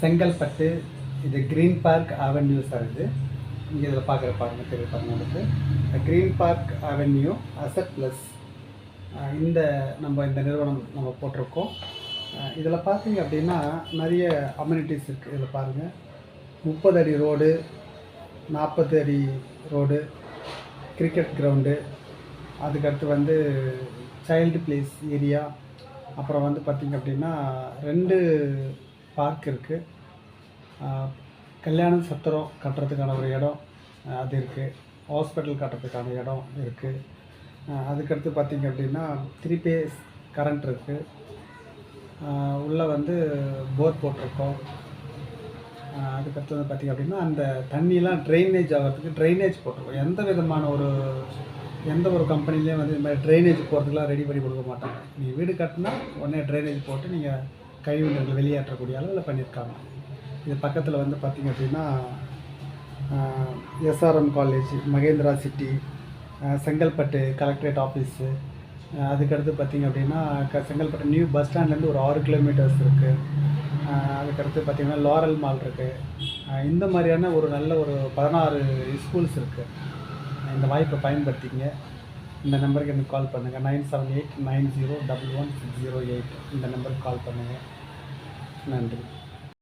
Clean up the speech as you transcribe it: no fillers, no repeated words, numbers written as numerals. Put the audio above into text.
செங்கல்பட்டு. இது green park avenue sir. இது இங்கே இதில் பார்க்குற பாருங்கள், தெரிய பாருங்கள் உங்களுக்கு. Green park avenue asset plus இந்த நிறுவனம் நம்ம போட்டிருக்கோம். இதில் பார்த்தீங்க அப்படின்னா நிறைய அம்யூனிட்டிஸ் இருக்குது. இதில் பாருங்கள், 30 அடி ரோடு, 40 அடி ரோடு, கிரிக்கெட் கிரவுண்டு, அதுக்கடுத்து சைல்டு ப்ளேஸ் ஏரியா, அப்புறம் பார்த்திங்க அப்படின்னா 2 பார்க் இருக்குது. கல்யாண சத்திரம் கட்டுறதுக்கான ஒரு இடம் அது இருக்குது. ஹாஸ்பிட்டல் கட்டுறதுக்கான இடம் இருக்குது. அதுக்கடுத்து பார்த்திங்க அப்படின்னா 3 பேஸ் கரண்ட் இருக்குது. உள்ளே போர் போட்டிருக்கோம். அதுக்கடுத்து பார்த்திங்க அப்படின்னா அந்த தண்ணியெலாம் ட்ரைனேஜ் ஆகிறதுக்கு ட்ரைனேஜ் போட்டிருக்கோம். எந்த ஒரு கம்பெனிலேயும் இது மாதிரி ட்ரைனேஜ் போகிறதுக்குலாம் ரெடி பண்ணி கொடுக்க மாட்டாங்க. நீங்கள் வீடு கட்டினா உடனே ட்ரைனேஜ் போட்டு நீங்கள் கழிவுநீர்கள் வெளியேற்றக்கூடிய அளவில் பண்ணியிருக்காங்க. இது பக்கத்தில் பார்த்திங்க அப்படின்னா SRM college, Mahindra city, Chengalpattu collectorate office, அதுக்கடுத்து பார்த்திங்க அப்படின்னா செங்கல்பட்டு நியூ பஸ் ஸ்டாண்ட்லேருந்து ஒரு 6 கிலோமீட்டர்ஸ் இருக்குது. அதுக்கடுத்து பார்த்திங்கன்னா லாரல் மால் இருக்குது. இந்த மாதிரியான ஒரு நல்ல ஒரு 16 ஸ்கூல்ஸ் இருக்குது. இந்த வாய்ப்பை பயன்படுத்திங்க. இந்த நம்பருக்கு எனக்கு கால் பண்ணுங்கள். 97890116008 இந்த நம்பருக்கு கால் பண்ணுங்கள். நன்றி.